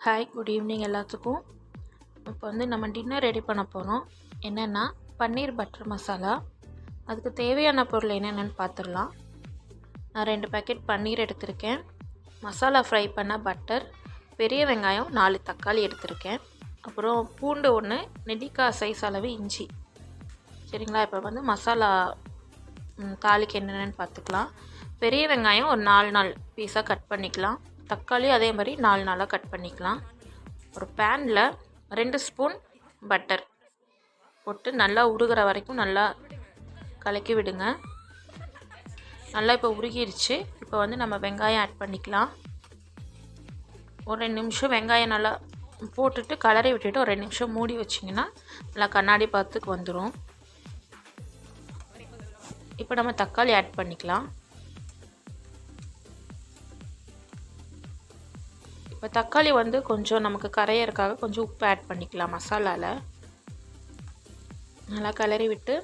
Hi, good evening எல்லாத்துக்கும். இப்போ வந்து நம்ம டின்னர் ரெடி பண்ண போகிறோம். என்னென்னா பன்னீர் பட்டர் மசாலா. அதுக்கு தேவையான பொருள் என்னென்னு பார்த்துடலாம். நான் 2 பேக்கெட் பன்னீர் எடுத்திருக்கேன். மசாலா ஃப்ரை பண்ண பட்டர், பெரிய வெங்காயம் 4 தக்காளி எடுத்திருக்கேன். அப்புறம் பூண்டு 1, நெல்லிக்காய் சைஸ் அளவு இஞ்சி. சரிங்களா? இப்போ வந்து மசாலா தாளிக்கு என்னென்னு பார்த்துக்கலாம். பெரிய வெங்காயம் ஒரு 4 பீஸாக கட் பண்ணிக்கலாம். தக்காளி அதே மாதிரி 4 கட் பண்ணிக்கலாம். ஒரு பேனில் 2 ஸ்பூன் பட்டர் போட்டு நல்லா உருகிற வரைக்கும் நல்லா கலக்கி விடுங்க. நல்லா இப்போ உருகிடுச்சு. இப்போ வந்து நம்ம வெங்காயம் ஆட் பண்ணிக்கலாம். ஒரு 2 நிமிஷம் வெங்காயம் நல்லா போட்டுட்டு கலரி விட்டுட்டு ஒரு 2 நிமிஷம் மூடி வச்சிங்கன்னா நல்லா கண்ணாடி பாத்துக்கு வந்துடும். இப்போ நம்ம தக்காளி ஆட் பண்ணிக்கலாம். இப்போ தக்காளி வந்து கொஞ்சம் நமக்கு கரையறதுக்காக கொஞ்சம் உப்பு ஆட் பண்ணிக்கலாம். மசாலாவில் நல்லா கலரி விட்டு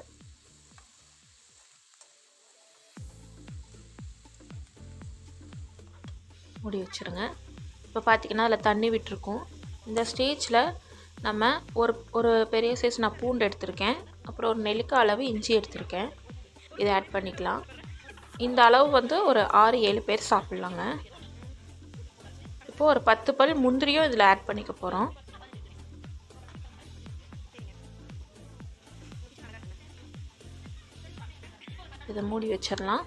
மூடி வச்சுருங்க. இப்போ பார்த்திங்கன்னா அதில் தண்ணி விட்டுருக்கோம். இந்த ஸ்டேஜில் நம்ம ஒரு பெரிய சைஸ் நான் பூண்டு எடுத்திருக்கேன். அப்புறம் ஒரு நெல்லிக்காய் அளவு இஞ்சி எடுத்திருக்கேன். இதை ஆட் பண்ணிக்கலாம். இந்த அளவு வந்து ஒரு 6-7 பேர் சாப்பிட்லாங்க. இப்போது ஒரு 10 பல் முந்திரியும் இதில் ஆட் பண்ணிக்க போகிறோம். இதை மூடி வச்சிடலாம்.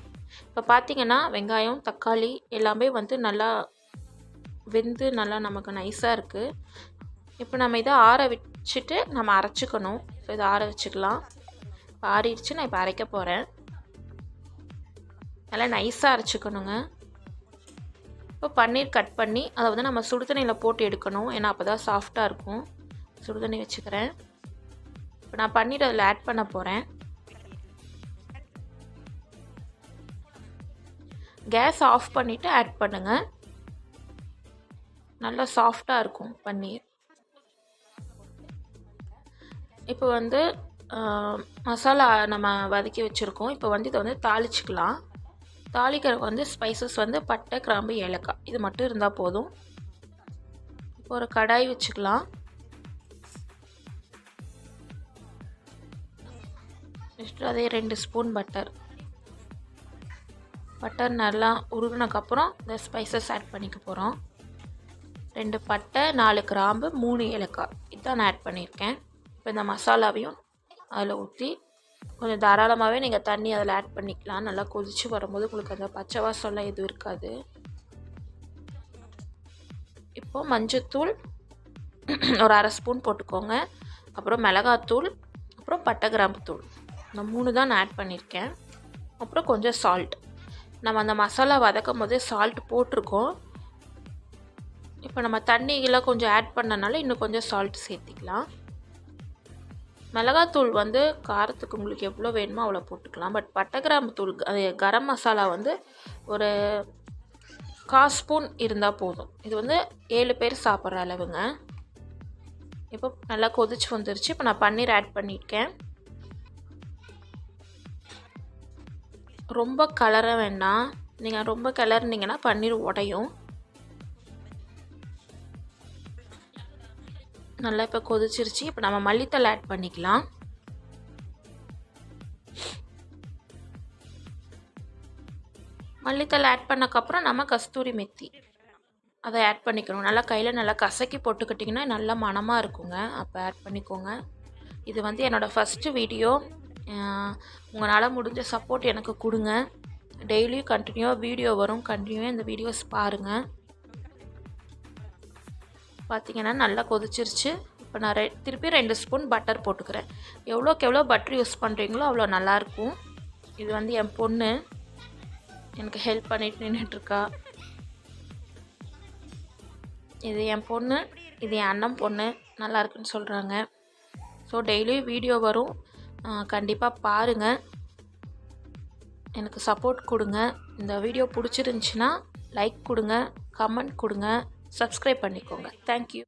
இப்போ பார்த்திங்கன்னா வெங்காயம் தக்காளி எல்லாமே வந்து நல்லா வெந்து நல்லா நமக்கு நைஸாக இருக்குது. இப்போ நம்ம இதை ஆற வச்சுட்டு நம்ம அரைச்சிக்கணும். ஸோ இதை ஆற வச்சுக்கலாம். இப்போ ஆறிடுச்சு. நான் இப்போ அரைக்க போகிறேன். நல்லா நைஸாக அரைச்சிக்கணுங்க. இப்போ பன்னீர் கட் பண்ணி அதை வந்து நம்ம சுடுதண்ணியில் போட்டு எடுக்கணும். ஏன்னா அப்போ தான் சாஃப்டாக இருக்கும். சுடுதண்ணி வச்சுக்கிறேன். இப்போ நான் பன்னீர் அதில் ஆட் பண்ண போகிறேன். கேஸ் ஆஃப் பண்ணிவிட்டு ஆட் பண்ணுங்கள். நல்லா சாஃப்டாக இருக்கும் பன்னீர். இப்போ வந்து மசாலா நம்ம வதக்கி வச்சுருக்கோம். இப்போ வந்து இதை வந்து தாளிச்சிக்கலாம். தாளிக்கிறதுக்கு வந்து ஸ்பைசஸ் வந்து பட்டை, கிராம்பு, ஏலக்காய் இது மட்டும் இருந்தால் போதும். இப்போ ஒரு கடாய் வச்சுக்கலாம். நெக்ஸ்ட்டு அதே 2 ஸ்பூன் பட்டர் நல்லா உருகினதுக்கப்புறம் இந்த ஸ்பைசஸ் ஆட் பண்ணிக்க போகிறோம். 2 பட்டை, 4 கிராம்பு, 3 ஏலக்காய் இதுதான் நான் ஆட் பண்ணியிருக்கேன். இப்போ இந்த மசாலாவையும் அதில் ஊற்றி கொஞ்சம் தாராளமாகவே நீங்கள் தண்ணி அதில் ஆட் பண்ணிக்கலாம். நல்லா கொதித்து வரும்போது உங்களுக்கு அந்த பச்சை வாசம்லாம் எதுவும் இருக்காது. இப்போது மஞ்சத்தூள் ஒரு 1/2 ஸ்பூன் போட்டுக்கோங்க. அப்புறம் மிளகாத்தூள், அப்புறம் பட்டை கிராம்பு தூள் இந்த 3 தான் நான் ஆட் பண்ணியிருக்கேன். அப்புறம் கொஞ்சம் சால்ட். நம்ம அந்த மசாலா வதக்கும் போதே சால்ட் போட்டிருக்கோம். இப்போ நம்ம தண்ணியெல்லாம் கொஞ்சம் ஆட் பண்ணனால இன்னும் கொஞ்சம் சால்ட் சேர்த்திக்கலாம். மிளகாத்தூள் வந்து காரத்துக்கு உங்களுக்கு எவ்வளோ வேணுமோ அவ்வளோ போட்டுக்கலாம். பட் பட்டை கிராம்பு தூள் கரம் மசாலா வந்து ஒரு 1/4 ஸ்பூன் இருந்தால் போதும். இது வந்து 7 பேர் சாப்பிட்ற அளவுங்க. இப்போ நல்லா கொதிச்சு வந்துருச்சு. இப்போ நான் பன்னீர் ஆட் பண்ணியிருக்கேன். ரொம்ப கலர வேண்டாம். நீங்கள் ரொம்ப கிளறினீங்கன்னா பன்னீர் உடையும். நல்லா இப்போ கொதிச்சிருச்சு. இப்போ நம்ம மல்லித்தலை ஆட் பண்ணிக்கலாம். மல்லித்தலை ஆட் பண்ணக்கப்புறம் நம்ம கஸ்தூரி மெத்தி அதை ஆட் பண்ணிக்கணும். நல்லா கையில் நல்லா கசக்கி போட்டுக்கிட்டிங்கன்னா நல்லா மணமாக இருக்குங்க. அப்போ ஆட் பண்ணிக்கோங்க. இது வந்து என்னோடய ஃபஸ்ட்டு வீடியோ. உங்களால் முடிஞ்ச சப்போர்ட் எனக்கு கொடுங்க. டெய்லியும் கண்டினியூவாக வீடியோ வரும். கண்டினியூவாக இந்த வீடியோஸ் பாருங்கள். பார்த்திங்கன்னா நல்லா கொதிச்சிருச்சு. இப்போ நான் திருப்பி 2 ஸ்பூன் பட்டர் போட்டுக்கிறேன். எவ்வளோக்கு எவ்வளோ பட்டர் யூஸ் பண்ணுறீங்களோ அவ்வளோ நல்லாயிருக்கும். இது வந்து என் பொண்ணு எனக்கு ஹெல்ப் பண்ணிட்டு நின்றுட்டுருக்கா. இது என் பொண்ணு, இது என் அண்ணன் பொண்ணு நல்லா இருக்குன்னு சொல்கிறாங்க. ஸோ டெய்லியும் வீடியோ வரும். கண்டிப்பாக பாருங்கள். எனக்கு சப்போர்ட் கொடுங்க. இந்த வீடியோ பிடிச்சிருந்துச்சின்னா லைக் கொடுங்க, கமெண்ட் கொடுங்க, சப்ஸ்கிரைப் பண்ணிக்கோங்க. தேங்க்யூ.